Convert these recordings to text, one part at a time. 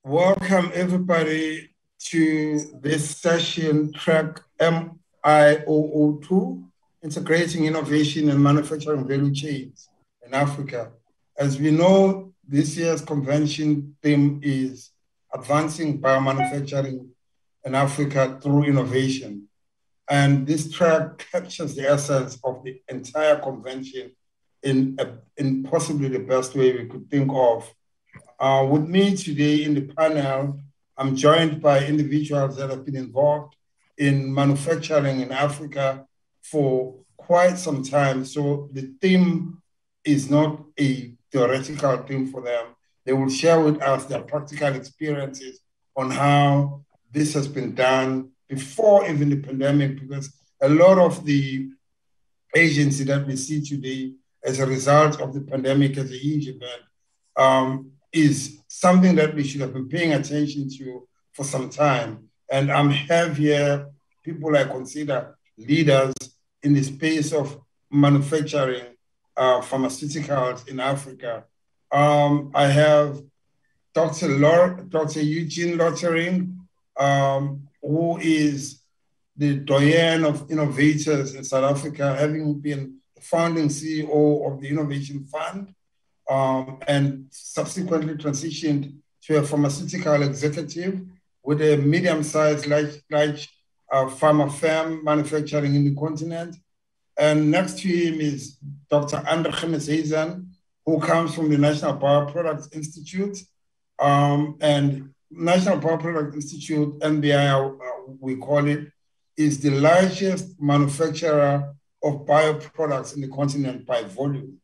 Welcome everybody to this session, track MI002, Integrating Innovation and Manufacturing Value Chains in Africa. As we know, this year's convention theme is Advancing Biomanufacturing in Africa through Innovation. And this track captures the essence of the entire convention in possibly the best way we could think of. With me today in the panel, I'm joined by individuals that have been involved in manufacturing in Africa for quite some time. So the theme is not a theoretical theme for them. They will share with us their practical experiences on how this has been done before even the pandemic, because a lot of the agency that we see today as a result of the pandemic as a huge event is something that we should have been paying attention to for some time. And I have here people I consider leaders in the space of manufacturing pharmaceuticals in Africa. I have Dr. Eugene Lottering, who is the doyen of innovators in South Africa, having been the founding CEO of the Innovation Fund, and subsequently transitioned to a pharmaceutical executive with a medium-sized, large pharma firm manufacturing in the continent. And next to him is Dr. Nhlanhla Msomi, who comes from the National Bioproducts Institute. And National Bioproducts Institute, NBI, we call it, is the largest manufacturer of bioproducts in the continent by volume.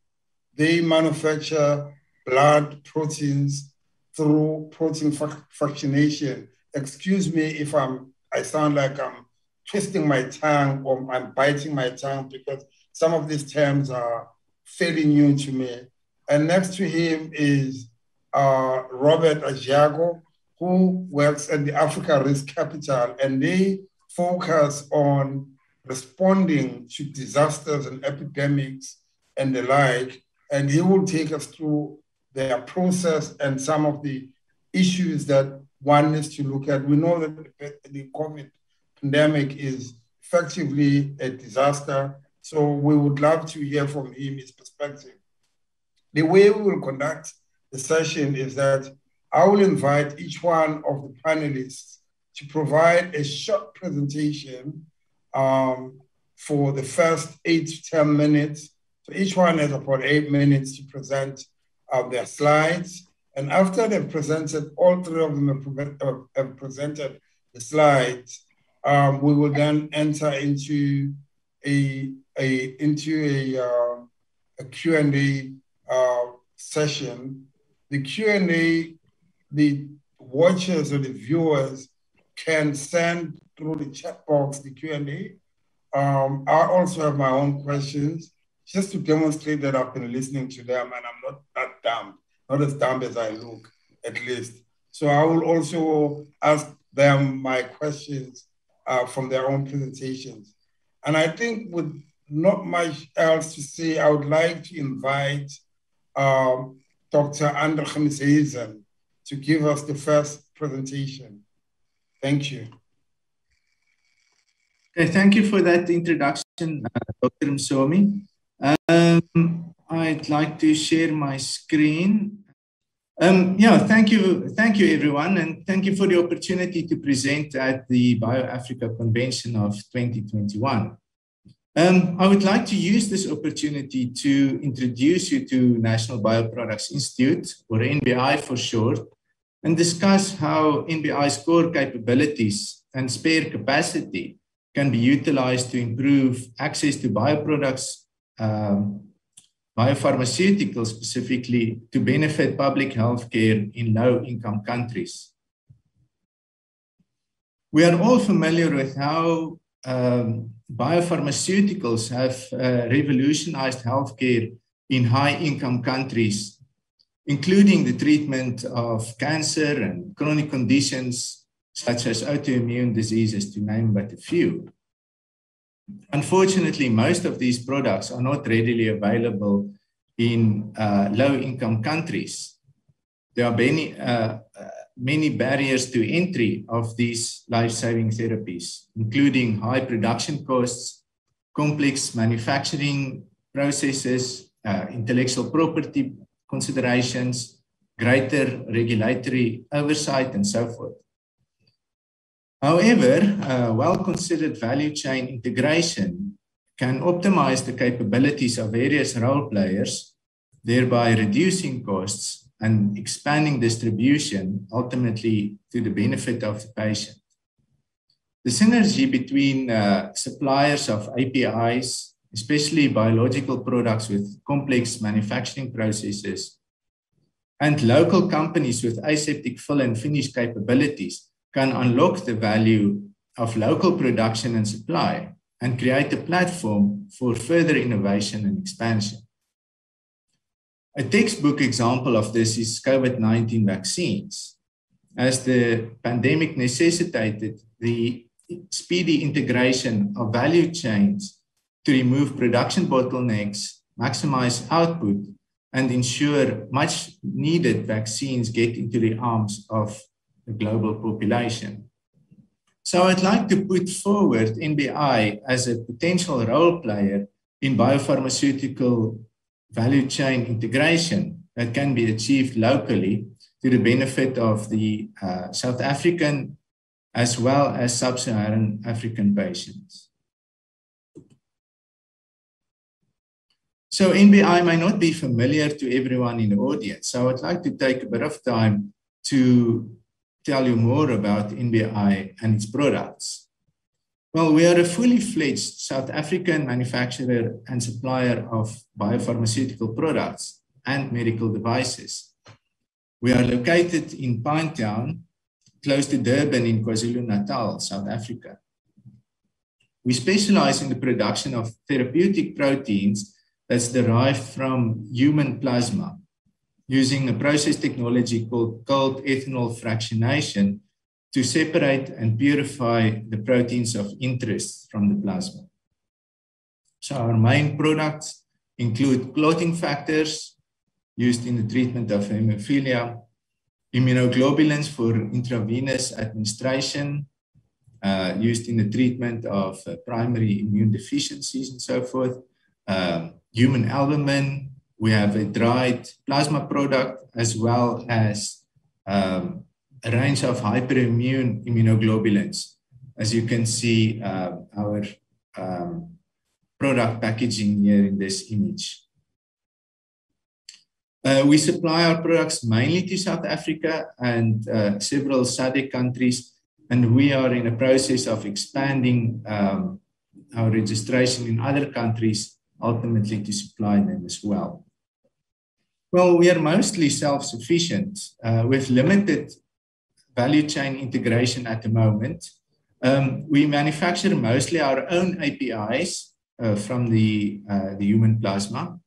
They manufacture blood proteins through protein fractionation. Excuse me if I sound like I'm twisting my tongue or I'm biting my tongue, because some of these terms are fairly new to me. And next to him is Robert Ajiago, who works at the Africa Risk Capital, and they focus on responding to disasters and epidemics and the like. And he will take us through their process and some of the issues that one needs to look at. We know that the COVID pandemic is effectively a disaster, so we would love to hear from him, his perspective. The way we will conduct the session is that I will invite each one of the panelists to provide a short presentation for the first 8 to 10 minutes. So each one has about 8 minutes to present their slides. And after they've presented, all three of them have presented the slides, we will then enter into a Q&A session. The Q&A, the watchers or the viewers can send through the chat box the Q&A. I also have my own questions, just to demonstrate that I've been listening to them and I'm not that dumb, not as dumb as I look, at least. So I will also ask them my questions from their own presentations. And I think with not much else to say, I would like to invite Dr. Nhlanhla Msomi to give us the first presentation. Thank you. Okay, thank you for that introduction, Dr. Msomi. I'd like to share my screen. Thank you everyone, and thank you for the opportunity to present at the BioAfrica Convention of 2021. I would like to use this opportunity to introduce you to National Bioproducts Institute, or NBI for short, and discuss how NBI's core capabilities and spare capacity can be utilized to improve access to bioproducts, biopharmaceuticals specifically, to benefit public health care in low-income countries. We are all familiar with how biopharmaceuticals have revolutionized healthcare in high-income countries, including the treatment of cancer and chronic conditions such as autoimmune diseases, to name but a few. Unfortunately, most of these products are not readily available in low-income countries. There are many barriers to entry of these life-saving therapies, including high production costs, complex manufacturing processes, intellectual property considerations, greater regulatory oversight, and so forth. However, well-considered value chain integration can optimize the capabilities of various role players, thereby reducing costs and expanding distribution, ultimately to the benefit of the patient. The synergy between suppliers of APIs, especially biological products with complex manufacturing processes, and local companies with aseptic fill and finish capabilities can unlock the value of local production and supply and create a platform for further innovation and expansion. A textbook example of this is COVID-19 vaccines. As the pandemic necessitated the speedy integration of value chains to remove production bottlenecks, maximize output, and ensure much needed vaccines get into the arms of the global population. So I'd like to put forward NBI as a potential role player in biopharmaceutical value chain integration that can be achieved locally to the benefit of the South African as well as sub-Saharan African patients. So NBI may not be familiar to everyone in the audience, so I'd like to take a bit of time to tell you more about NBI and its products. Well, we are a fully fledged South African manufacturer and supplier of biopharmaceutical products and medical devices. We are located in Pinetown, close to Durban in KwaZulu-Natal, South Africa. We specialize in the production of therapeutic proteins that's derived from human plasma, using a process technology called cold ethanol fractionation to separate and purify the proteins of interest from the plasma. So our main products include clotting factors used in the treatment of hemophilia, immunoglobulins for intravenous administration, used in the treatment of primary immune deficiencies and so forth, human albumin. We have a dried plasma product as well as a range of hyperimmune immunoglobulins. As you can see, our product packaging here in this image. We supply our products mainly to South Africa and several SADC countries, and we are in a process of expanding our registration in other countries, ultimately to supply them as well. Well, we are mostly self-sufficient with limited value chain integration at the moment. We manufacture mostly our own APIs from the human plasma.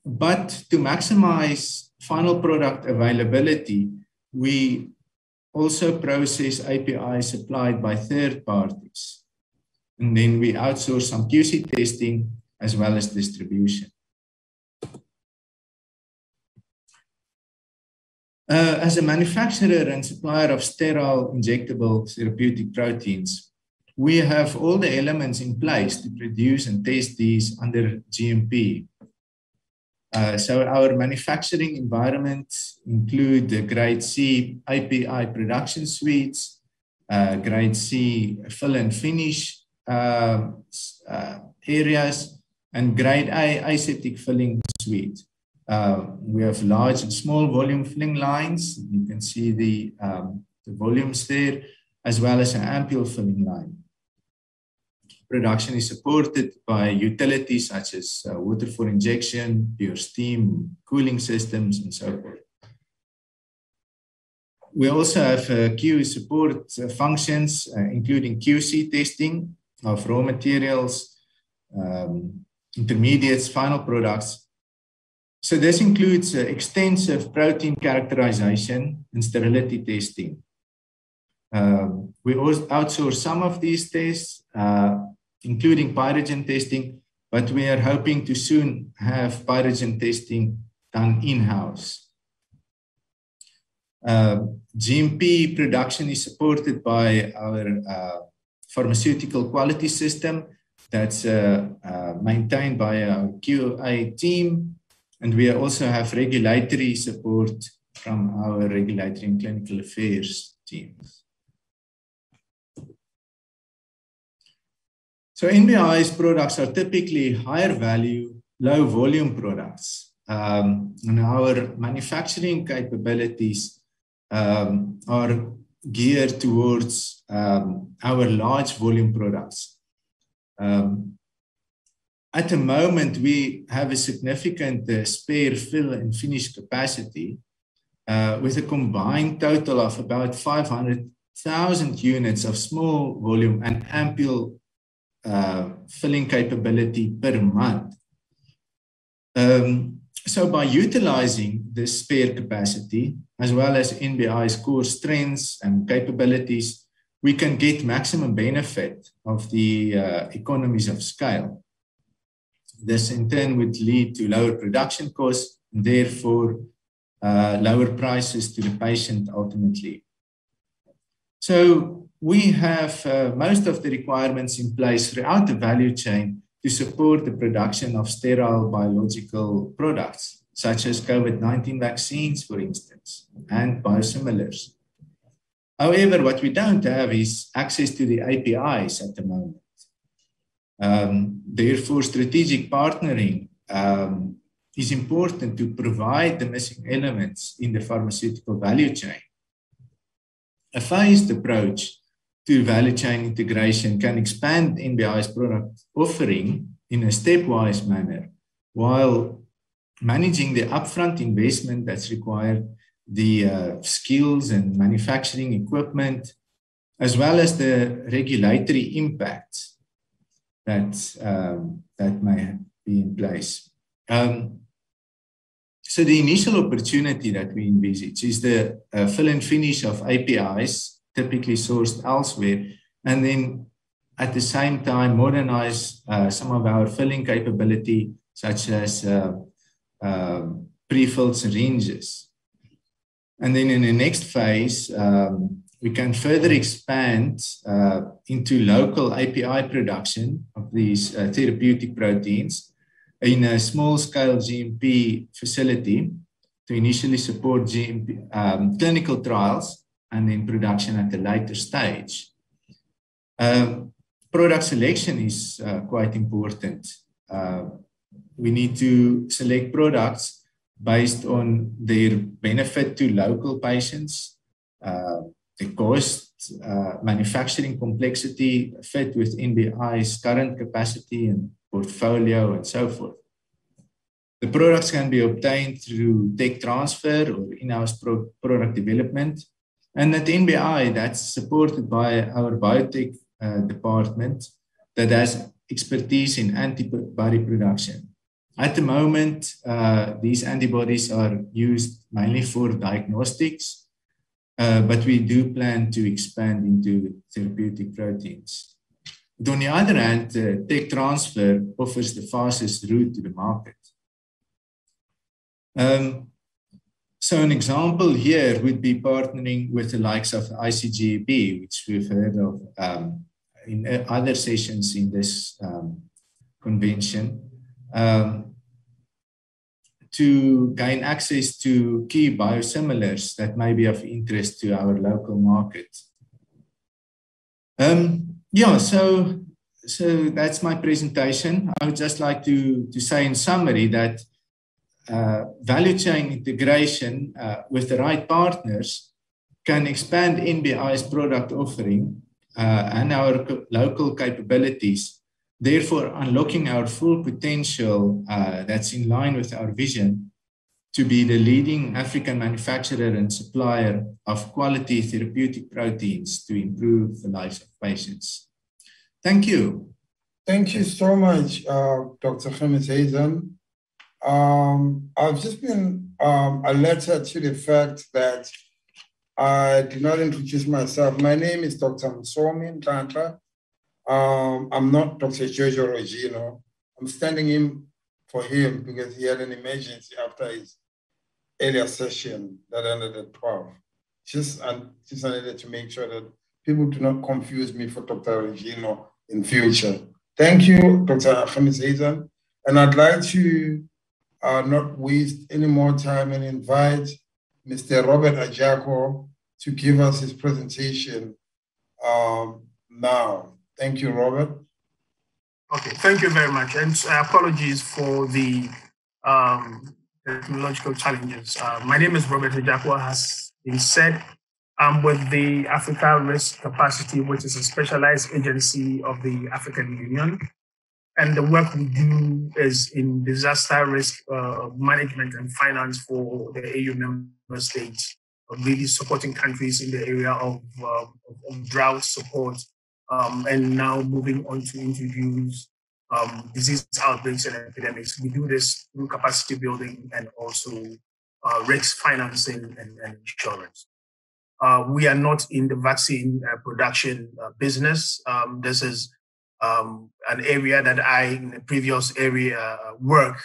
But to maximize final product availability, we also process APIs supplied by third parties. And then we outsource some QC testing as well as distribution. As a manufacturer and supplier of sterile injectable therapeutic proteins, we have all the elements in place to produce and test these under GMP. So our manufacturing environments include the grade C API production suites, grade C fill and finish areas, and grade A aseptic filling suite. We have large and small volume filling lines. You can see the volumes there, as well as an ampule filling line. Production is supported by utilities such as water for injection, pure steam, cooling systems, and so forth. We also have QA support functions, including QC testing of raw materials, intermediates, final products. So this includes extensive protein characterization and sterility testing. We also outsource some of these tests, including pyrogen testing, but we are hoping to soon have pyrogen testing done in-house. GMP production is supported by our pharmaceutical quality system that's maintained by our QA team. And we also have regulatory support from our regulatory and clinical affairs teams. So NBI's products are typically higher value, low volume products. And our manufacturing capabilities are geared towards our large volume products. At the moment, we have a significant spare fill and finish capacity with a combined total of about 500,000 units of small volume and ample filling capability per month. So by utilizing this spare capacity, as well as NBI's core strengths and capabilities, we can get maximum benefit of the economies of scale. This in turn would lead to lower production costs, and therefore lower prices to the patient ultimately. So we have most of the requirements in place throughout the value chain to support the production of sterile biological products, such as COVID-19 vaccines, for instance, and biosimilars. However, what we don't have is access to the APIs at the moment. Therefore, strategic partnering is important to provide the missing elements in the pharmaceutical value chain. A phased approach to value chain integration can expand NBI's product offering in a stepwise manner, while managing the upfront investment that's required, the skills and manufacturing equipment, as well as the regulatory impacts that may be in place. So the initial opportunity that we envisage is the fill and finish of APIs, typically sourced elsewhere, and then at the same time modernize some of our filling capability, such as pre-filled syringes. And then in the next phase, we can further expand into local API production of these therapeutic proteins in a small-scale GMP facility to initially support GMP clinical trials and then production at a later stage. Product selection is quite important. We need to select products based on their benefit to local patients, the cost, manufacturing complexity, fit with NBI's current capacity and portfolio, and so forth. The products can be obtained through tech transfer or in-house product development. And at NBI, that's supported by our biotech department that has expertise in antibody production. At the moment, these antibodies are used mainly for diagnostics, but we do plan to expand into therapeutic proteins. But on the other hand, tech transfer offers the fastest route to the market. So an example here would be partnering with the likes of ICGB, which we've heard of in other sessions in this convention, to gain access to key biosimilars that may be of interest to our local market. Yeah, so that's my presentation. I would just like to say in summary that value chain integration with the right partners can expand NBI's product offering and our local capabilities, therefore unlocking our full potential that's in line with our vision to be the leading African manufacturer and supplier of quality therapeutic proteins to improve the lives of patients. Thank you. Thank you so much, Dr. Khemesizan. I've just been alerted to the fact that I did not introduce myself. My name is Dr. Msomi Nhlanhla. I'm not Dr. Jojo Regino. I'm standing in for him because he had an emergency after his earlier session that ended at 12. just needed to make sure that people do not confuse me for Dr. Regino in future. Thank you, Dr. Khamis. And I'd like to not waste any more time and invite Mr. Robert Ajako to give us his presentation now. Thank you, Robert. Okay, thank you very much. And apologies for the technological challenges. My name is Robert Ajako, has been said. I'm with the Africa Risk Capacity, which is a specialized agency of the African Union. And the work we do is in disaster risk management and finance for the AU member states, really supporting countries in the area of drought support, and now moving on to introduce disease outbreaks and epidemics. We do this through capacity building and also risk financing and insurance. We are not in the vaccine production business. This is an area that I, in a previous area work,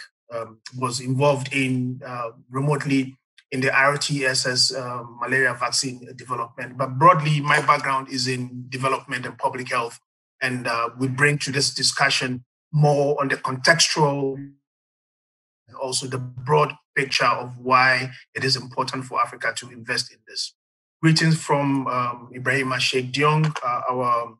was involved in remotely in the RTSS malaria vaccine development. But broadly, my background is in development and public health. And we bring to this discussion more on the contextual, and also the broad picture of why it is important for Africa to invest in this. Greetings from Ibrahima Sheikh Diong, our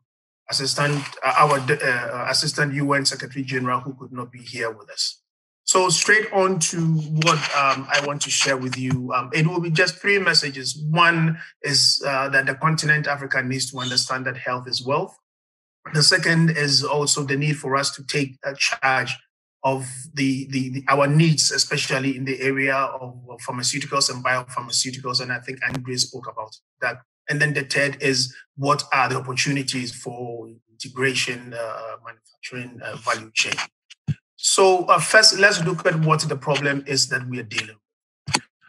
assistant UN Secretary General, who could not be here with us. So straight on to what I want to share with you. It will be just three messages. One is that the continent Africa needs to understand that health is wealth. The second is also the need for us to take charge of our needs, especially in the area of pharmaceuticals and biopharmaceuticals. And I think Andre spoke about that. And then the third is what are the opportunities for integration, manufacturing, value chain. So first, let's look at what the problem is that we are dealing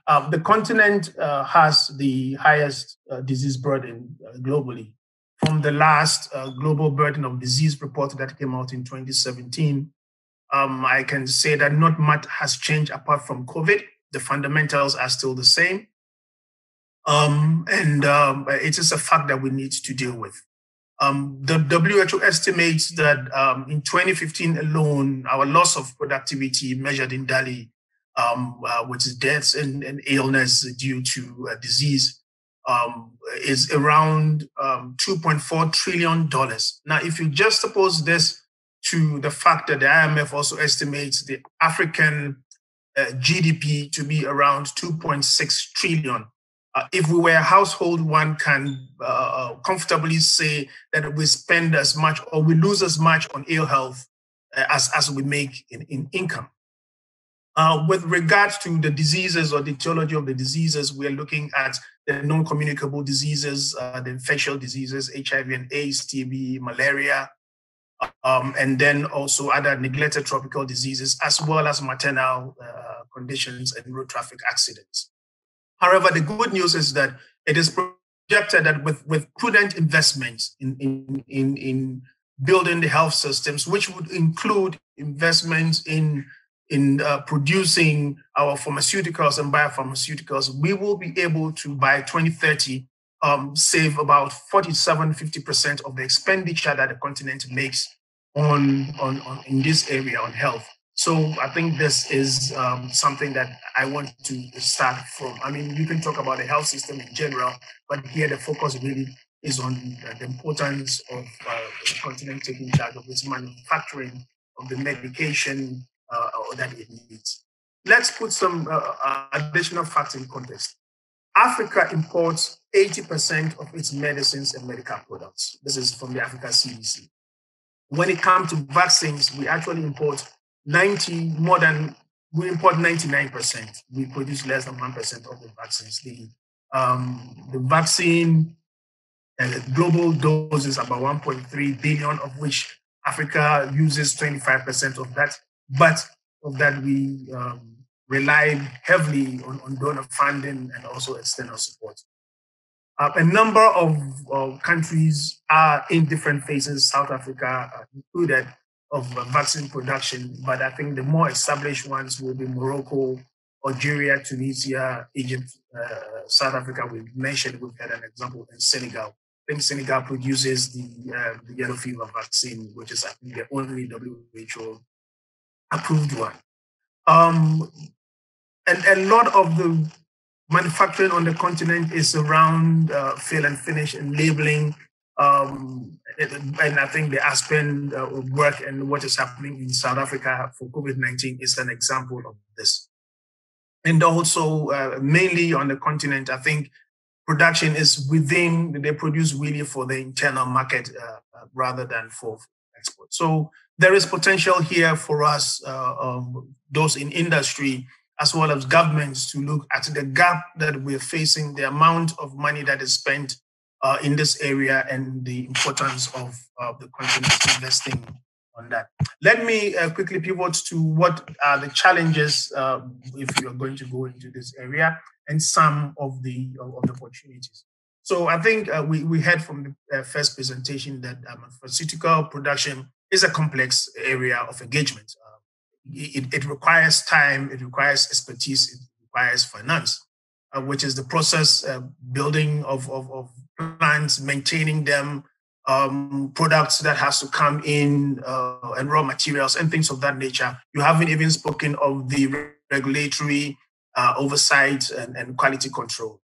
with. The continent has the highest disease burden globally. From the last global burden of disease report that came out in 2017, I can say that not much has changed apart from COVID. The fundamentals are still the same. It is a fact that we need to deal with. The WHO estimates that in 2015 alone, our loss of productivity measured in daily, which is deaths and illness due to disease, is around $2.4 trillion. Now, if you just suppose this to the fact that the IMF also estimates the African GDP to be around 2.6 trillion. If we were a household, one can comfortably say that we spend as much or we lose as much on ill health as we make in income. With regards to the diseases or the etiology of the diseases, we are looking at the non-communicable diseases, the infectious diseases, HIV and AIDS, TB, malaria, and then also other neglected tropical diseases, as well as maternal conditions and road traffic accidents. However, the good news is that it is projected that with prudent investments in building the health systems, which would include investments in producing our pharmaceuticals and biopharmaceuticals, we will be able to, by 2030, save about 47–50% of the expenditure that the continent makes in this area on health. So I think this is something that I want to start from. I mean, you can talk about the health system in general, but here the focus really is on the importance of the continent taking charge of its manufacturing of the medication that it needs. Let's put some additional facts in context. Africa imports 80% of its medicines and medical products. This is from the Africa CDC. When it comes to vaccines, we actually import 99%. We produce less than 1% of the vaccines. The vaccine global dose is about 1.3 billion, of which Africa uses 25% of that. But of that, we rely heavily on donor funding and also external support. A number of countries are in different phases, South Africa included, of vaccine production, but I think the more established ones will be Morocco, Algeria, Tunisia, Egypt, South Africa, we've had an example in Senegal. I think Senegal produces the yellow fever vaccine, which is, I think, the only WHO approved one. And a lot of the manufacturing on the continent is around fill and finish and labeling. And I think the Aspen work and what is happening in South Africa for COVID-19 is an example of this. And also, mainly on the continent, I think production is within, they produce really for the internal market rather than for export. So there is potential here for us, those in industry, as well as governments, to look at the gap that we're facing, the amount of money that is spent in this area, and the importance of the continent investing on that. Let me quickly pivot to what are the challenges if you're going to go into this area, and some of the opportunities. So I think we heard from the first presentation that pharmaceutical production is a complex area of engagement. It requires time, it requires expertise, it requires finance, which is the process building of plants, maintaining them, products that has to come in, and raw materials and things of that nature. You haven't even spoken of the regulatory oversight and quality control.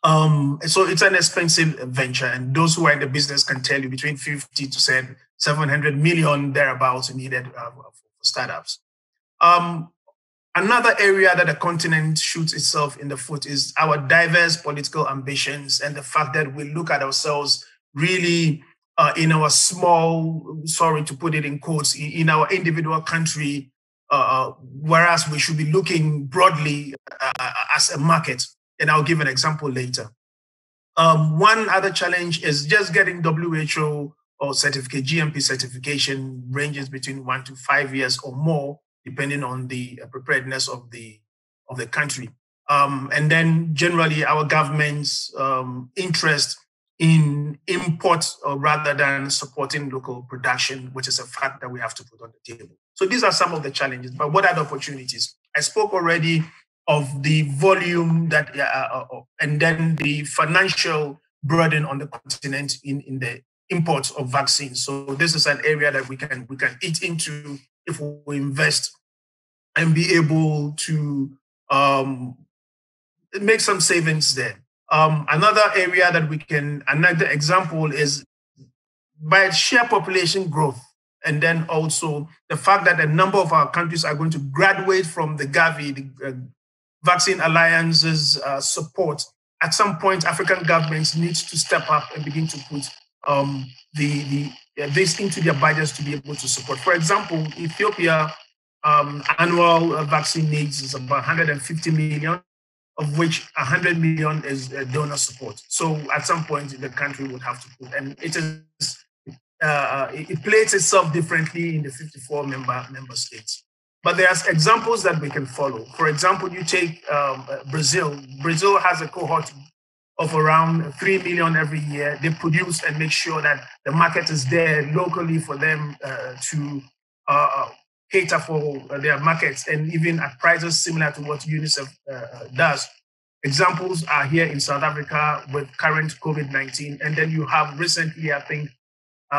So it's an expensive venture, and those who are in the business can tell you between 50 to 700 million thereabouts needed for startups. Another area that the continent shoots itself in the foot is our diverse political ambitions, and the fact that we look at ourselves really in our small, sorry to put it in quotes, in our individual country, whereas we should be looking broadly as a market. And I'll give an example later. One other challenge is just getting WHO or certificate, GMP certification ranges between 1 to 5 years or more, depending on the preparedness of the country. And then generally our government's interest in import rather than supporting local production, which is a fact that we have to put on the table. So these are some of the challenges, but what are the opportunities? I spoke already of the volume that, and then the financial burden on the continent in the imports of vaccines. So this is an area that we can eat into if we invest and be able to make some savings there. Another area that we can, another example is by sheer population growth, and then also the fact that a number of our countries are going to graduate from the Gavi, the Vaccine Alliance's support. At some point, African governments need to step up and begin to put this into their budgets to be able to support. For example, Ethiopia annual vaccine needs is about 150 million, of which 100 million is donor support. So at some point, the country would have to put, and it plays itself differently in the 54 member states. But there's examples that we can follow. For example, you take Brazil. Brazil has a cohort of around 3 million every year. They produce and make sure that the market is there locally for them to cater for their markets, and even at prices similar to what UNICEF does. Examples are here in South Africa with current COVID-19. And then you have recently, I think,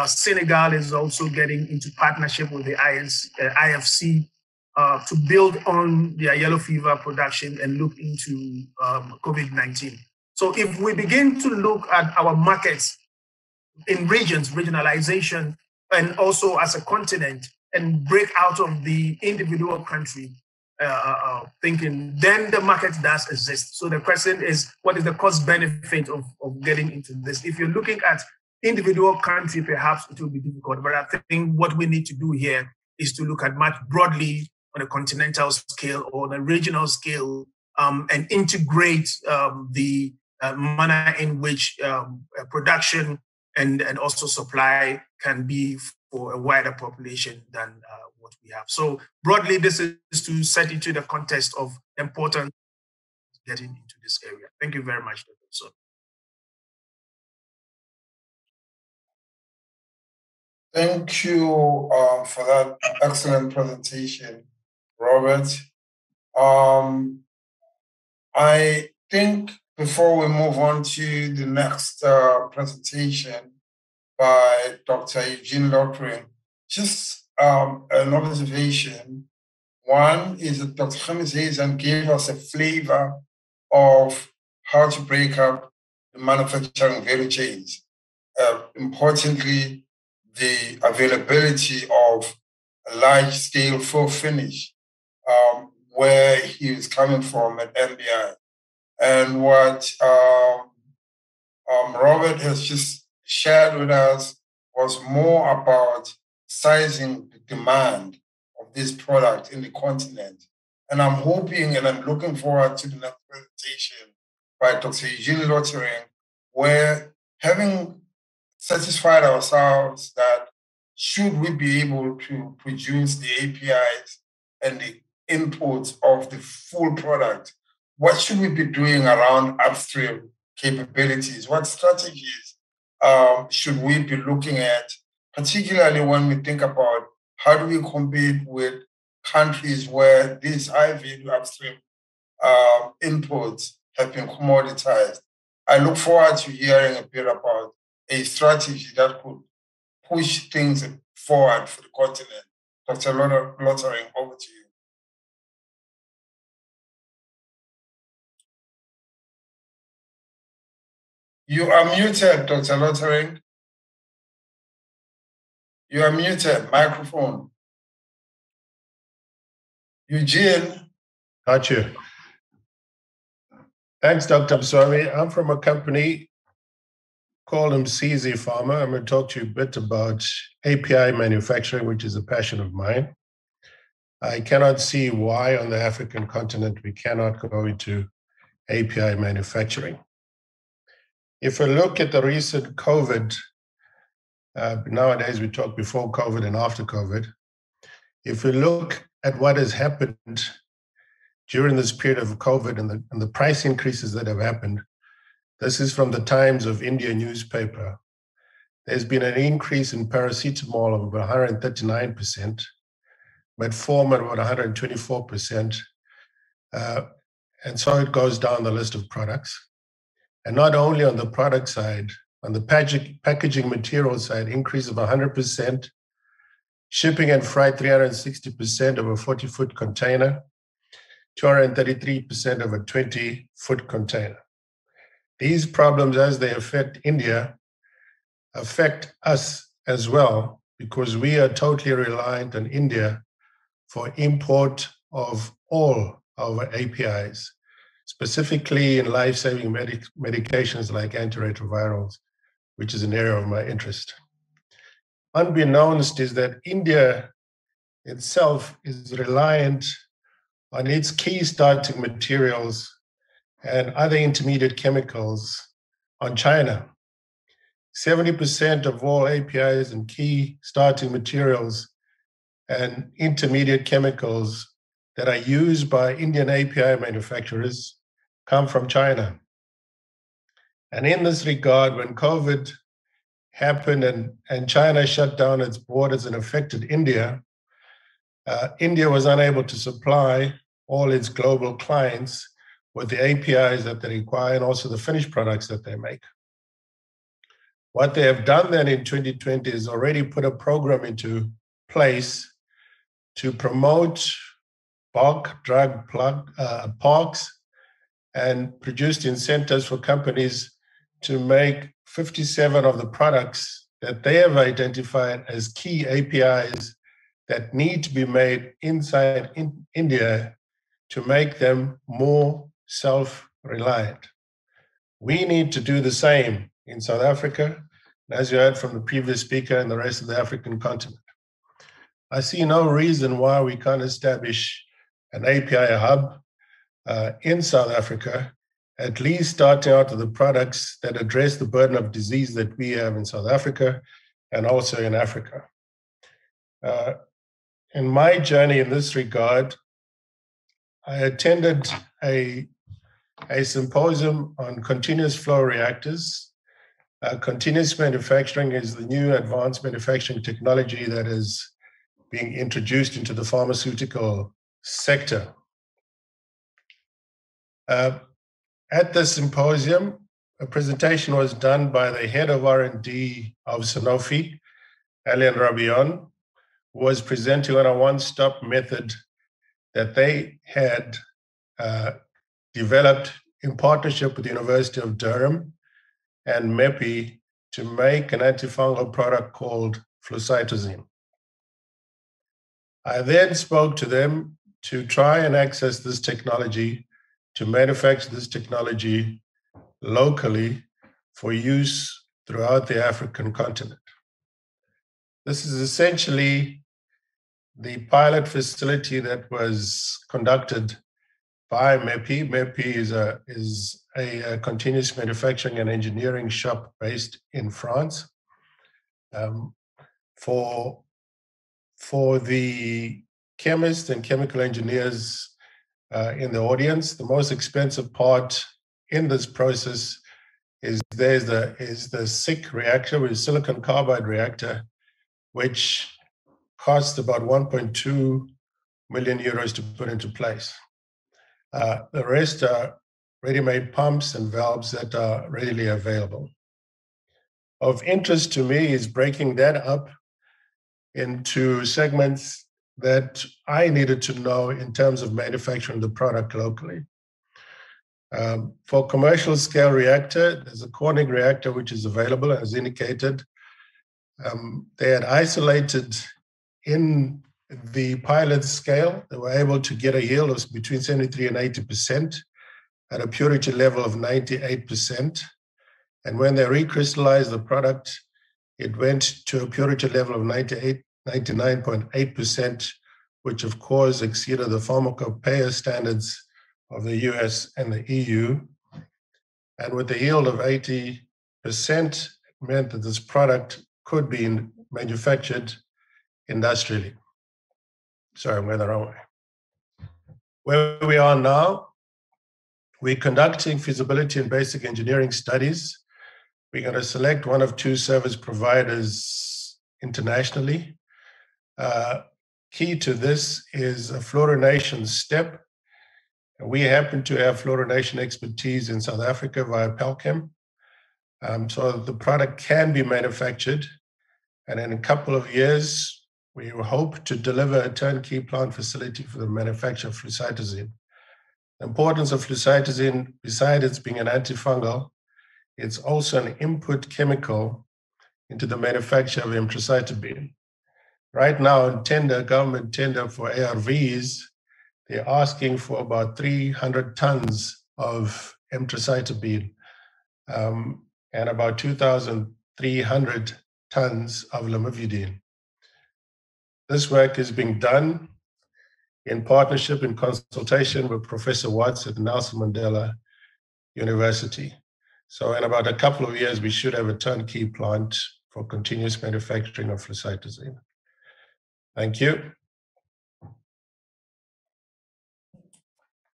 Senegal is also getting into partnership with the IFC to build on their yellow fever production and look into COVID-19. So if we begin to look at our markets in regions, regionalization, and also as a continent, and break out of the individual country thinking, then the market does exist. So the question is, what is the cost benefit of getting into this? If you're looking at individual country, perhaps it will be difficult, but I think what we need to do here is to look at much broadly on a continental scale or on a regional scale, and integrate the manner in which production and also supply can be for a wider population than what we have. So broadly, this is to set into the context of the importance of getting into this area. Thank you very much, Dr. So. Thank you for that excellent presentation, Robert. I think before we move on to the next presentation by Dr. Eugene Lottering, just an observation. One is that Dr. James Hazen gave us a flavor of how to break up the manufacturing value chains. Importantly, the availability of a large-scale full finish, where he is coming from at MBI. And what Robert has just shared with us was more about sizing the demand of this product in the continent. And I'm hoping and I'm looking forward to the next presentation by Dr. Eugene Lottering, where having satisfied ourselves that should we be able to produce the APIs and the inputs of the full product, what should we be doing around upstream capabilities? What strategies should we be looking at, particularly when we think about how do we compete with countries where these high-value upstream inputs have been commoditized? I look forward to hearing a bit about a strategy that could push things forward for the continent. Dr. Lottering, over to you. You are muted, Dr. Lottering. You are muted. Microphone. Eugene. Got you. Thanks, Dr. Msomi. I'm from a company called MCZ Pharma. I'm going to talk to you a bit about API manufacturing, which is a passion of mine. I cannot see why on the African continent we cannot go into API manufacturing. If we look at the recent COVID, nowadays we talk before COVID and after COVID. If we look at what has happened during this period of COVID and the price increases that have happened, this is from the Times of India newspaper. There's been an increase in paracetamol of about 139%, metformin about 124%, and so it goes down the list of products. And not only on the product side, on the packaging material side, increase of 100%, shipping and freight 360% of a 40-foot container, 233% of a 20-foot container. These problems, as they affect India, affect us as well, because we are totally reliant on India for import of all our APIs, specifically in life-saving medications like antiretrovirals, which is an area of my interest. Unbeknownst is that India itself is reliant on its key starting materials and other intermediate chemicals on China. 70% of all APIs and key starting materials and intermediate chemicals that are used by Indian API manufacturers come from China. And in this regard, when COVID happened and China shut down its borders and affected India, India was unable to supply all its global clients with the APIs that they require and also the finished products that they make. What they have done then in 2020 is already put a program into place to promote bulk drug parks and produced incentives for companies to make 57 of the products that they have identified as key APIs that need to be made inside India to make them more self-reliant. We need to do the same in South Africa, and as you heard from the previous speaker, and the rest of the African continent. I see no reason why we can't establish an API hub in South Africa, at least starting out with the products that address the burden of disease that we have in South Africa and also in Africa. In my journey in this regard, I attended a symposium on continuous flow reactors. Continuous manufacturing is the new advanced manufacturing technology that is being introduced into the pharmaceutical sector. At the symposium, a presentation was done by the head of R&D of Sanofi, Nhlanhla Msomi, who was presenting on a one-stop method that they had developed in partnership with the University of Durham and MEPI to make an antifungal product called flucytosine. I then spoke to them to try and access this technology, to manufacture this technology locally for use throughout the African continent. This is essentially the pilot facility that was conducted by MEPI. MEPI is a continuous manufacturing and engineering shop based in France. For the chemists and chemical engineers in the audience, the most expensive part in this process is the SiC reactor, which is silicon carbide reactor, which costs about 1.2 million euros to put into place. The rest are ready-made pumps and valves that are readily available. Of interest to me is breaking that up into segments that I needed to know in terms of manufacturing the product locally. For commercial scale reactor, there's a Corning reactor which is available as indicated. They had isolated in the pilot scale, they were able to get a yield of between 73 and 80% at a purity level of 98%. And when they recrystallized the product, it went to a purity level of 99.8%, which of course exceeded the pharmacopoeia standards of the US and the EU. And with a yield of 80%, it meant that this product could be manufactured industrially. Sorry, I went the wrong way. Where we are now, we're conducting feasibility and basic engineering studies. We're going to select one of two service providers internationally. Key to this is a fluorination step. We happen to have fluorination expertise in South Africa via Pelchem. So the product can be manufactured. And in a couple of years, we hope to deliver a turnkey plant facility for the manufacture of flucytosine. The importance of flucytosine, besides it being an antifungal, it's also an input chemical into the manufacture of emtricitabine. Right now, in government tender for ARVs, they're asking for about 300 tons of emtricitabine and about 2,300 tons of lamivudine. This work is being done in partnership and consultation with Professor Watts at Nelson Mandela University. So in about a couple of years, we should have a turnkey plant for continuous manufacturing of flucytosine. Thank you.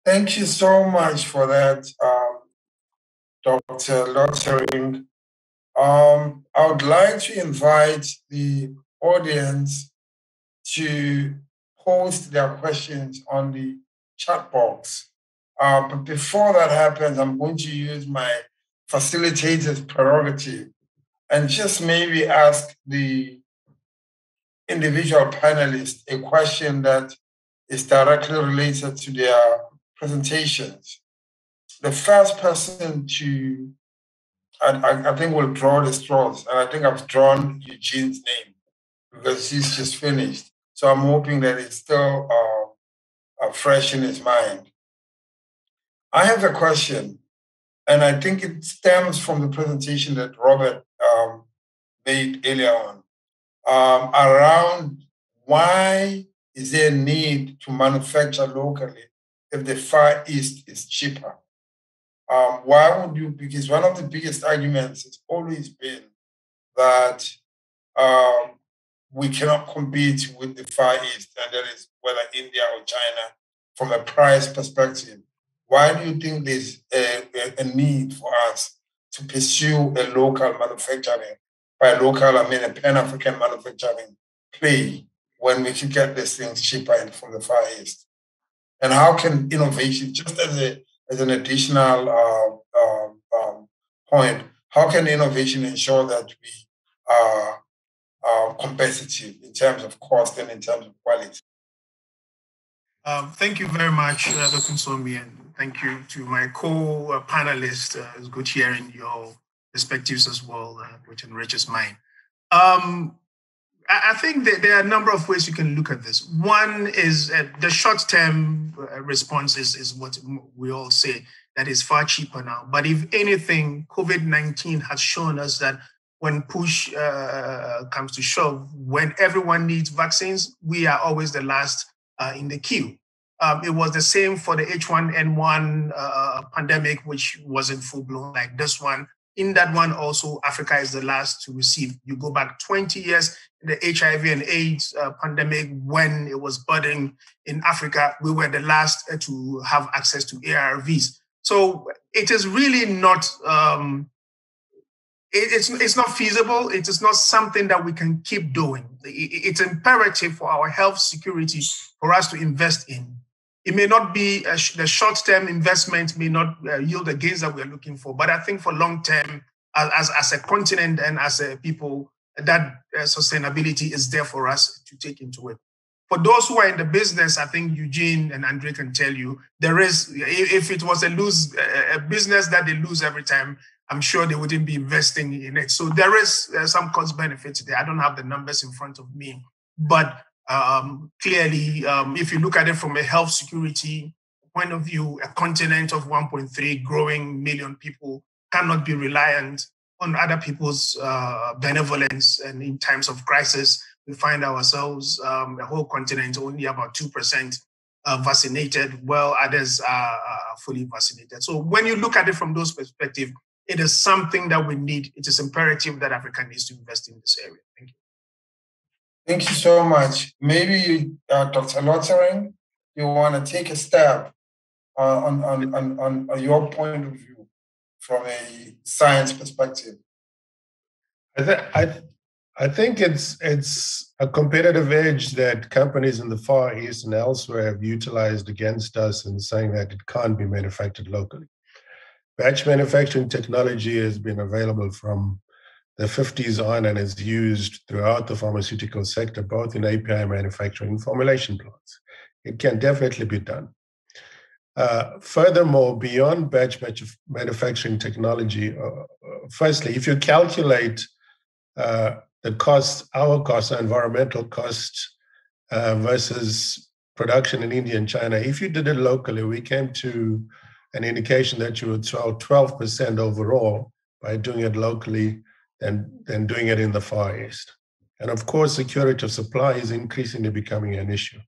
Thank you so much for that, Dr. Lottering. I would like to invite the audience to post their questions on the chat box. But before that happens, I'm going to use my facilitator's prerogative and just maybe ask the individual panelists a question that is directly related to their presentations. The first person to, I think will draw the straws, and I think I've drawn Eugene's name because he's just finished. So I'm hoping that it's still fresh in his mind. I have a question, and I think it stems from the presentation that Robert made earlier on, around why is there a need to manufacture locally if the Far East is cheaper? Why would you? Because one of the biggest arguments has always been that we cannot compete with the Far East, and that is whether India or China, from a price perspective. Why do you think there's a need for us to pursue a local manufacturing? By local, I mean a Pan-African manufacturing play when we can get these things cheaper from the Far East? And how can innovation, just as as an additional point, how can innovation ensure that we are competitive in terms of cost and in terms of quality? Thank you very much, Dr. Msomi, and thank you to my co-panelists. It's good hearing your perspectives as well, which enriches mine. I think that there are a number of ways you can look at this. One is the short-term response is what we all say, that is far cheaper now. But if anything, COVID-19 has shown us that when push comes to shove, when everyone needs vaccines, we are always the last in the queue. It was the same for the H1N1 pandemic, which wasn't full-blown like this one. In that one also, Africa is the last to receive. You go back 20 years, the HIV and AIDS pandemic, when it was budding in Africa, we were the last to have access to ARVs. So it is really not, it's not feasible. It is not something that we can keep doing. It's imperative for our health security for us to invest in. It may not be, the short-term investment may not yield the gains that we're looking for, but I think for long-term, as a continent and as a people, that sustainability is there for us to take into it. For those who are in the business, I think Eugene and Andre can tell you, there is, if it was a business that they lose every time, I'm sure they wouldn't be investing in it. So there is some cost benefits there. I don't have the numbers in front of me, but clearly, if you look at it from a health security point of view, a continent of 1.3 growing million people cannot be reliant on other people's benevolence. And in times of crisis, we find ourselves, the whole continent, only about 2% vaccinated, while others are fully vaccinated. So when you look at it from those perspectives, it is something that we need. It is imperative that Africa needs to invest in this area. Thank you. Thank you so much. Maybe Dr. Lottering, you want to take a stab on your point of view from a science perspective? I think it's a competitive edge that companies in the Far East and elsewhere have utilized against us in saying that it can't be manufactured locally. Batch manufacturing technology has been available from the 50s on and is used throughout the pharmaceutical sector, both in API manufacturing and formulation plants. It can definitely be done. Furthermore, beyond batch manufacturing technology, firstly, if you calculate the cost, our cost, environmental cost versus production in India and China, if you did it locally, we came to an indication that you would sell 12% overall by doing it locally than doing it in the Far East. And of course, security of supply is increasingly becoming an issue.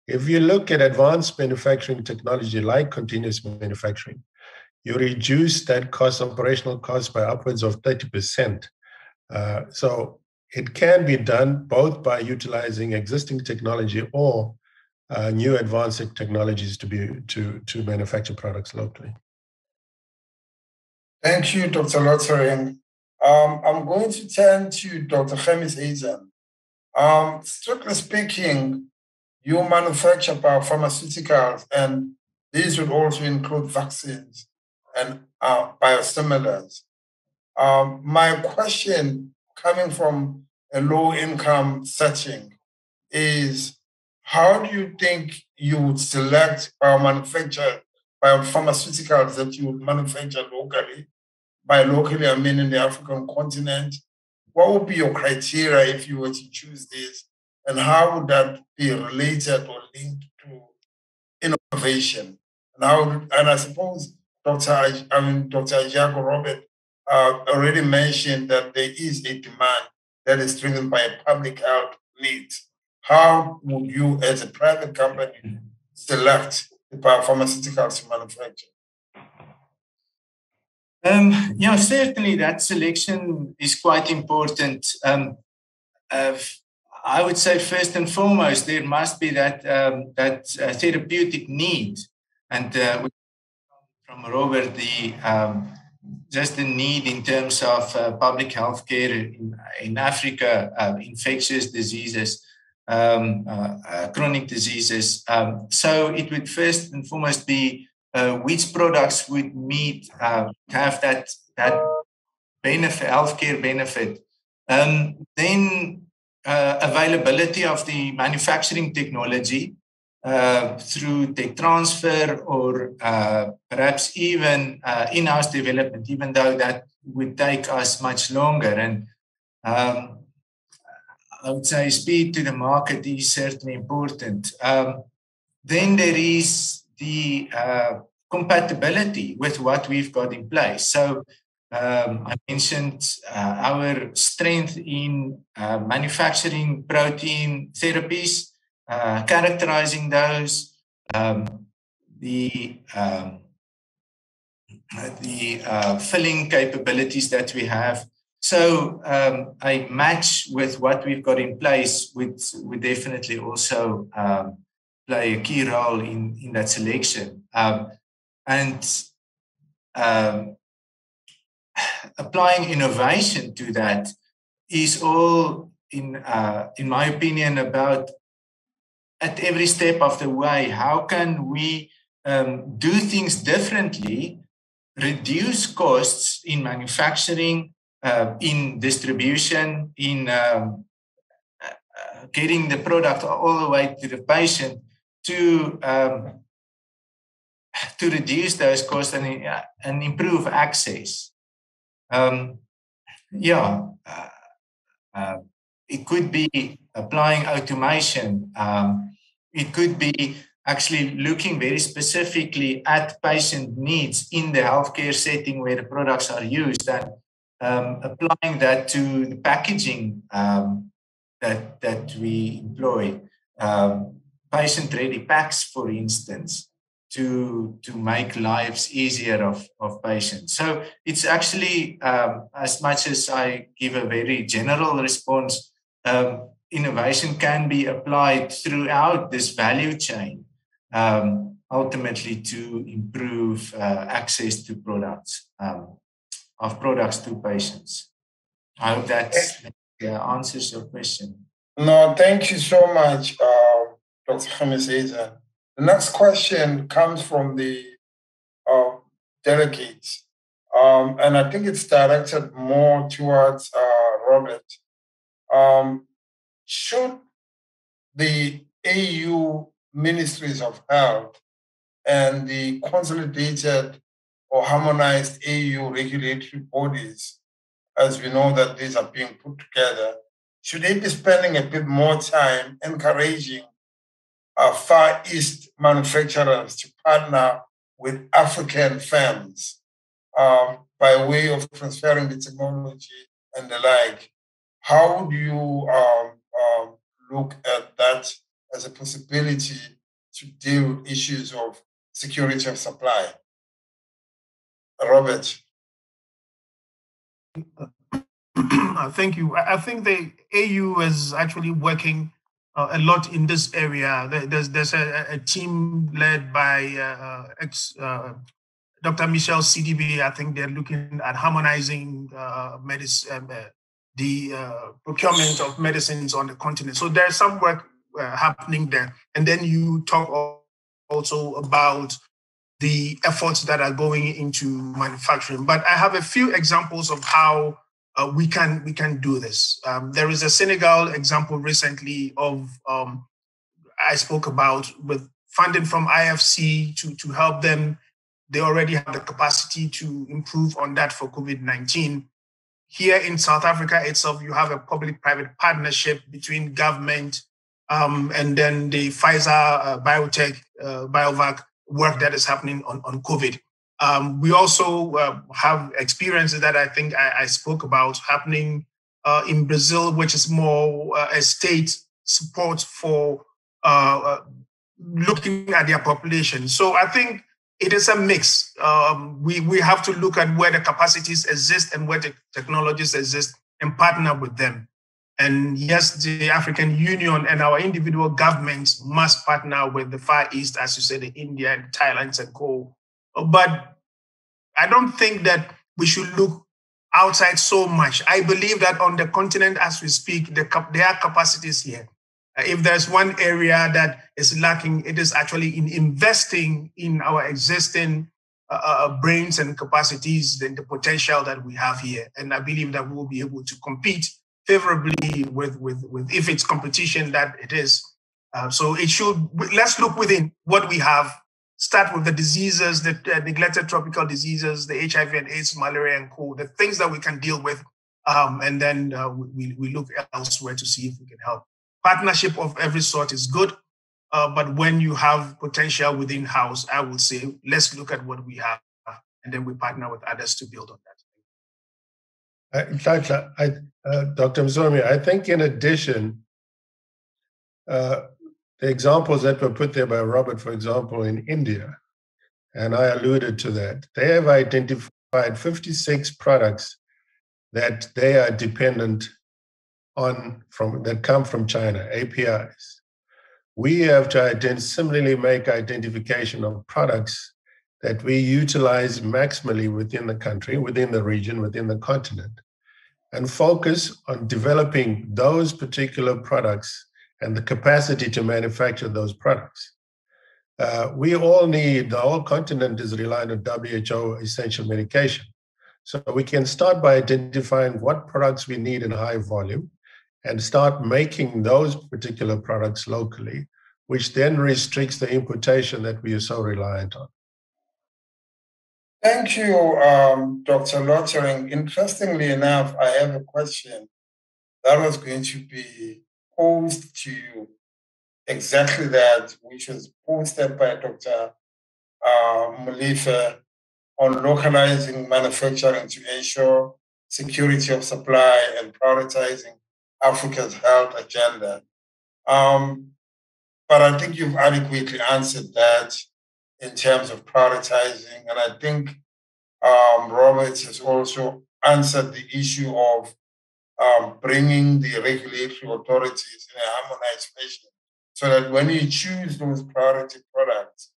If you look at advanced manufacturing technology like continuous manufacturing, you reduce that cost, operational cost, by upwards of 30%. So it can be done both by utilizing existing technology or new advanced technologies to manufacture products locally. Thank you, Dr. Lottering. I'm going to turn to Dr. Khamis Azan. Strictly speaking, you manufacture biopharmaceuticals, and these would also include vaccines and biosimilars. My question, coming from a low-income setting, is how do you think you would select biopharmaceuticals that you would manufacture locally? By locally, I mean in the African continent. What would be your criteria if you were to choose this? And how would that be related or linked to innovation? And I suppose Dr. Jago Robert already mentioned that there is a demand that is driven by a public health need. How would you, as a private company, select the biopharmaceuticals to manufacture? Yeah, certainly that selection is quite important. I would say first and foremost, there must be that therapeutic need, and from Robert, just the need in terms of public health care in Africa, infectious diseases, chronic diseases. So it would first and foremost be which products would meet, have that benefit, healthcare benefit. Then availability of the manufacturing technology through tech transfer or perhaps even in-house development, even though that would take us much longer. And I would say speed to the market is certainly important. Then there is the compatibility with what we've got in place. So I mentioned our strength in manufacturing protein therapies, characterizing those, the filling capabilities that we have. So a match with what we've got in place would definitely also play a key role in that selection. Applying innovation to that is all, in my opinion, about at every step of the way, how can we do things differently, reduce costs in manufacturing, in distribution, in getting the product all the way to the patient to reduce those costs and improve access. It could be applying automation. It could be actually looking very specifically at patient needs in the healthcare setting where the products are used, and applying that to the packaging that we employ. Patient-ready packs, for instance, to make lives easier of patients. So it's actually, as much as I give a very general response, innovation can be applied throughout this value chain, ultimately to improve access to products, of products to patients. I hope that answers your question. No, thank you so much, Dr. Khamiseza. The next question comes from the delegates, and I think it's directed more towards Robert. Should the AU Ministries of Health and the consolidated or harmonized AU regulatory bodies, as we know that these are being put together, should they be spending a bit more time encouraging Far East manufacturers to partner with African firms by way of transferring the technology and the like? How do you look at that as a possibility to deal with issues of security of supply? Robert. Thank you. I think the AU is actually working a lot in this area. There's a team led by Dr. Michel CDB. I think they're looking at harmonizing medicine, the procurement of medicines on the continent. So there's some work happening there. And then you talk also about the efforts that are going into manufacturing. But I have a few examples of how we can do this. There is a Senegal example recently of I spoke about with funding from IFC to help them. They already have the capacity to improve on that for COVID-19. Here in South Africa itself, you have a public-private partnership between government and then the Pfizer biotech, BioVac work that is happening on COVID. We also have experiences that I think I spoke about happening in Brazil, which is more a state support for looking at their population. So I think it is a mix. We have to look at where the capacities exist and where the technologies exist and partner with them. And yes, the African Union and our individual governments must partner with the Far East, as you said, India and Thailand and co. But I don't think that we should look outside so much. I believe that on the continent, as we speak, there are capacities here. If there's one area that is lacking, it is actually in investing in our existing brains and capacities, then the potential that we have here. And I believe that we will be able to compete favorably with if it's competition that it is. So it should, let's look within what we have, start with the diseases, the neglected tropical diseases, the HIV and AIDS, malaria and co, the things that we can deal with. And then we look elsewhere to see if we can help. Partnership of every sort is good, but when you have potential within house, I would say, let's look at what we have, and then we partner with others to build on that. Dr. Msomi, I think in addition, the examples that were put there by Robert, for example, in India, and I alluded to that, they have identified 56 products that they are dependent on that come from China, APIs. We have to similarly make identification of products that we utilize maximally within the country, within the region, within the continent, and focus on developing those particular products and the capacity to manufacture those products. We all need, the whole continent is reliant on WHO essential medication. So we can start by identifying what products we need in high volume and start making those particular products locally, which then restricts the importation that we are so reliant on. Thank you, Dr. Lottering. Interestingly enough, I have a question that was going to be posed to you, exactly that, which was posted by Dr. Molefe on localizing manufacturing to ensure security of supply and prioritizing Africa's health agenda. But I think you've adequately answered that in terms of prioritizing. And I think Robert has also answered the issue of bringing the regulatory authorities in a harmonized fashion so that when you choose those priority products,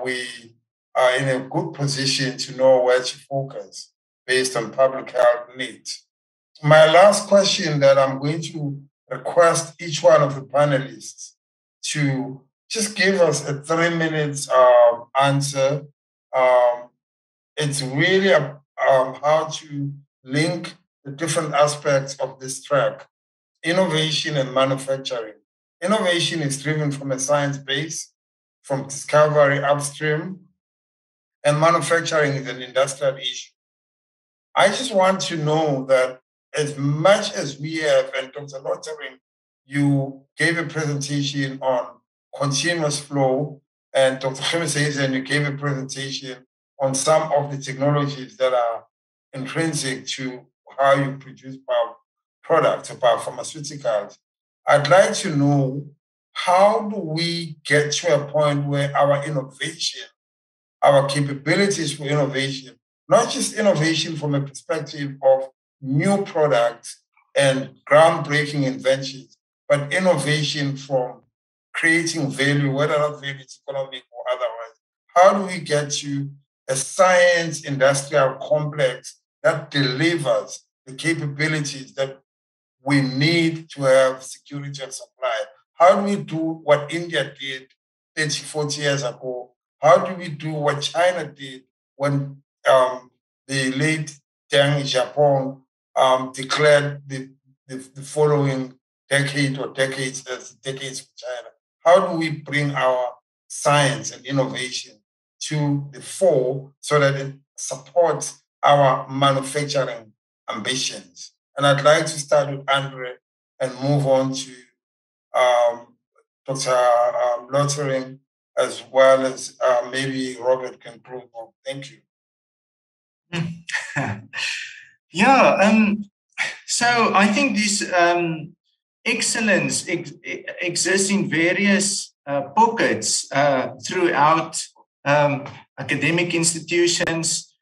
we are in a good position to know where to focus based on public health needs. My last question that I'm going to request each one of the panelists to just give us a 3 minutes answer. It's really how to link the different aspects of this track, innovation and manufacturing. Innovation is driven from a science base, from discovery upstream, and manufacturing is an industrial issue. I just want to know that as much as we have, and Dr. Lottering, you gave a presentation on continuous flow, and Dr. Khemisezen, you gave a presentation on some of the technologies that are intrinsic to how you produce products or biopharmaceuticals. I'd like to know, how do we get to a point where our innovation, our capabilities for innovation, not just innovation from a perspective of new products and groundbreaking inventions, but innovation from creating value, whether that value is economic or otherwise. How do we get to a science industrial complex that delivers the capabilities that we need to have security of supply? How do we do what India did 30, 40 years ago? How do we do what China did when the late Deng Xiaoping declared the following decade or decades as decades for China? How do we bring our science and innovation to the fore so that it supports our manufacturing ambitions? And I'd like to start with Andre and move on to Dr. Lottering, as well as maybe Robert can prove on. Thank you. Yeah, so I think this excellence exists in various pockets throughout academic institutions,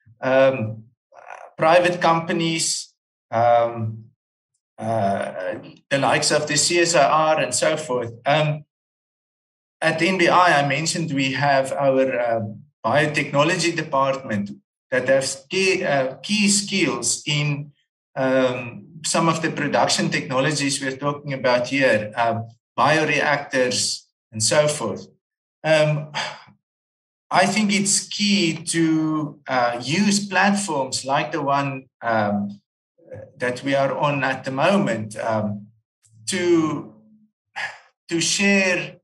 private companies, the likes of the CSIR and so forth. At NBI, I mentioned we have our biotechnology department that has key skills in some of the production technologies we're talking about here. bioreactors, and so forth. I think it's key to use platforms like the one that we are on at the moment to share,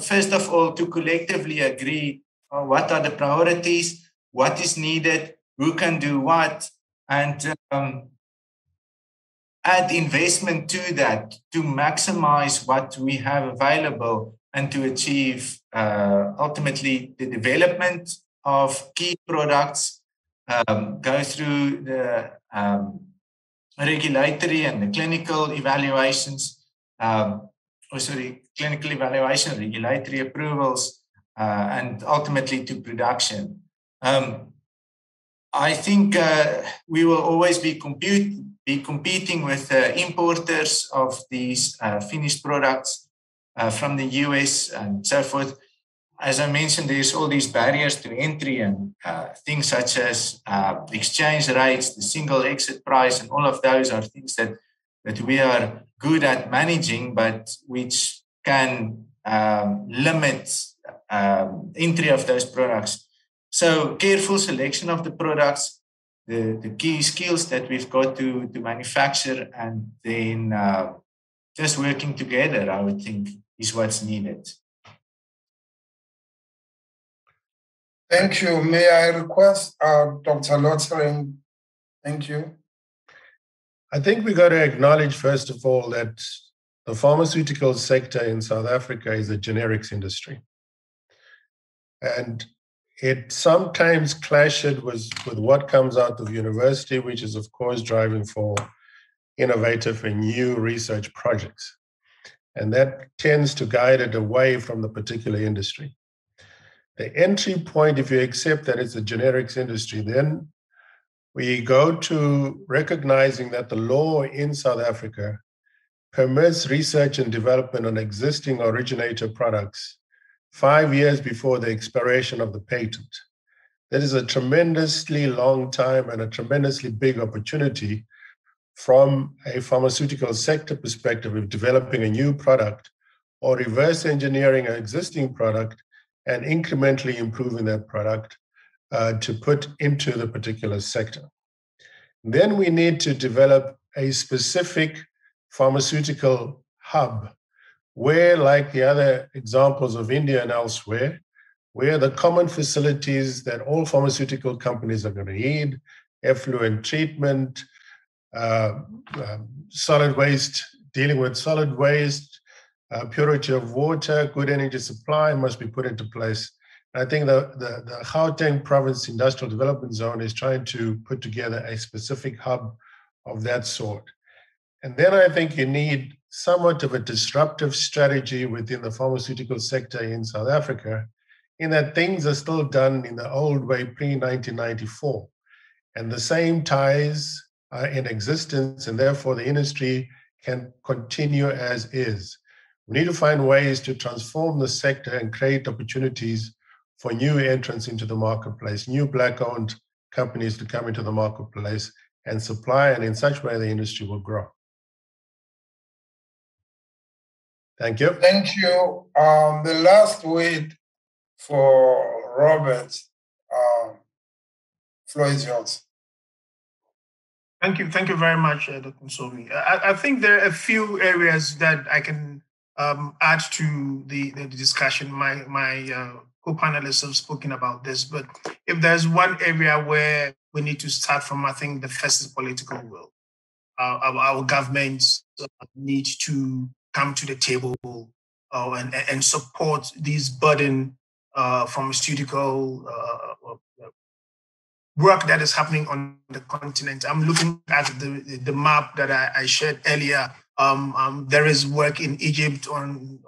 first of all, to collectively agree on what are the priorities, what is needed, who can do what, and add investment to that to maximize what we have available and to achieve ultimately the development of key products, go through the regulatory and the clinical evaluations, clinical evaluation, regulatory approvals, and ultimately to production. I think we will always be competing with importers of these finished products from the US and so forth. As I mentioned, there's all these barriers to entry and things such as the exchange rates, the single exit price, and all of those are things that we are good at managing, but which can limit entry of those products. So careful selection of the products, the key skills that we've got to manufacture, and then just working together, I would think, is what's needed. Thank you. May I request Dr. Lotsering? Thank you. I think we got to acknowledge, first of all, that the pharmaceutical sector in South Africa is a generics industry. And it sometimes clashes with what comes out of university, which is, of course, driving for innovative and new research projects. And that tends to guide it away from the particular industry. The entry point, if you accept that it's a generics industry, then we go to recognizing that the law in South Africa permits research and development on existing originator products 5 years before the expiration of the patent. That is a tremendously long time and a tremendously big opportunity from a pharmaceutical sector perspective of developing a new product or reverse engineering an existing product and incrementally improving that product to put into the particular sector. Then we need to develop a specific pharmaceutical hub where, like the other examples of India and elsewhere, where the common facilities that all pharmaceutical companies are going to need, effluent treatment, solid waste, dealing with solid waste, purity of water, good energy supply must be put into place. I think the Gauteng Province Industrial Development Zone is trying to put together a specific hub of that sort. And then I think you need somewhat of a disruptive strategy within the pharmaceutical sector in South Africa, in that things are still done in the old way pre-1994. And the same ties are in existence, and therefore the industry can continue as is. We need to find ways to transform the sector and create opportunities for new entrants into the marketplace, new Black-owned companies to come into the marketplace and supply, and in such way the industry will grow. Thank you. Thank you. The last word for Robert, floor is yours. Thank you very much, Dr. Msomi. I think there are a few areas that I can add to the discussion. My co-panelists have spoken about this, but if there's one area where we need to start from, I think the first is political will. Our governments need to come to the table and support these burden pharmaceutical work that is happening on the continent. I'm looking at the map that I shared earlier. There is work in Egypt on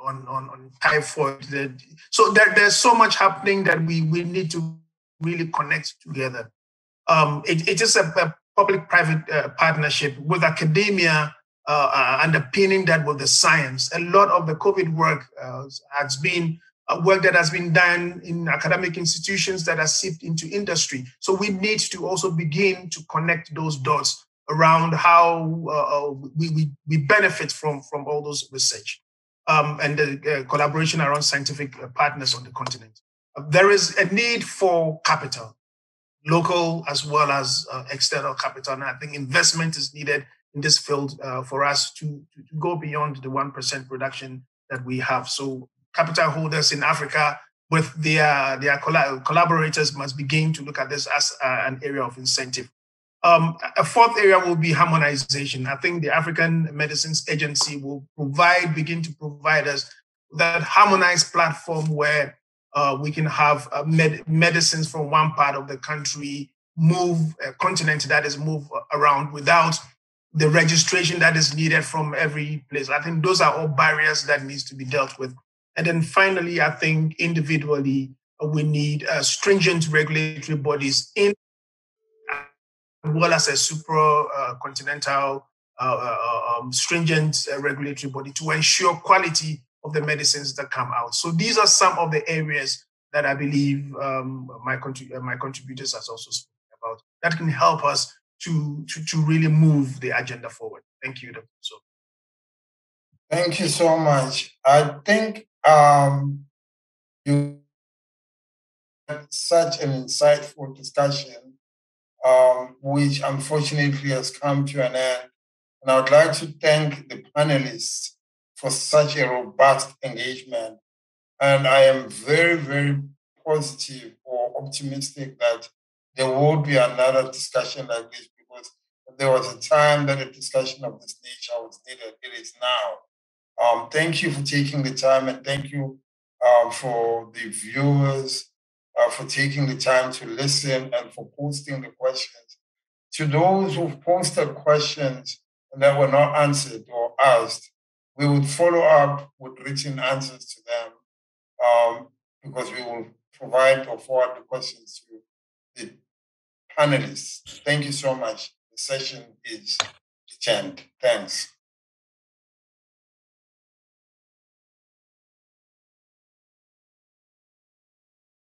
typhoid. So there's so much happening that we need to really connect together. It is a public-private partnership with academia underpinning that with the science. A lot of the COVID work has been work that has been done in academic institutions that are seeped into industry. So we need to also begin to connect those dots around how we benefit from all those research. and the collaboration around scientific partners on the continent. There is a need for capital, local as well as external capital. And I think investment is needed in this field for us to go beyond the 1% production that we have. So capital holders in Africa with their collaborators must begin to look at this as an area of incentive. A fourth area will be harmonization. I think the African Medicines Agency will begin to provide us that harmonized platform where we can have medicines from one part of the country move, a continent that is move around without the registration that is needed from every place. I think those are all barriers that needs to be dealt with. And then finally, I think individually, we need stringent regulatory bodies in as well as a supra-continental stringent regulatory body to ensure quality of the medicines that come out. So these are some of the areas that I believe my contributors has also spoken about that can help us to really move the agenda forward. Thank you, Dr. So. Thank you so much. I think you had such an insightful discussion, which unfortunately has come to an end. And I would like to thank the panelists for such a robust engagement. And I am very, very positive or optimistic that there will be another discussion like this, because there was a time that a discussion of this nature was needed. It is now. Thank you for taking the time, and thank you for the viewers for taking the time to listen and for posting the questions. To those who've posted questions that were not answered or asked, we would follow up with written answers to them because we will provide or forward the questions to the panelists. Thank you so much. The session is adjourned. Thanks.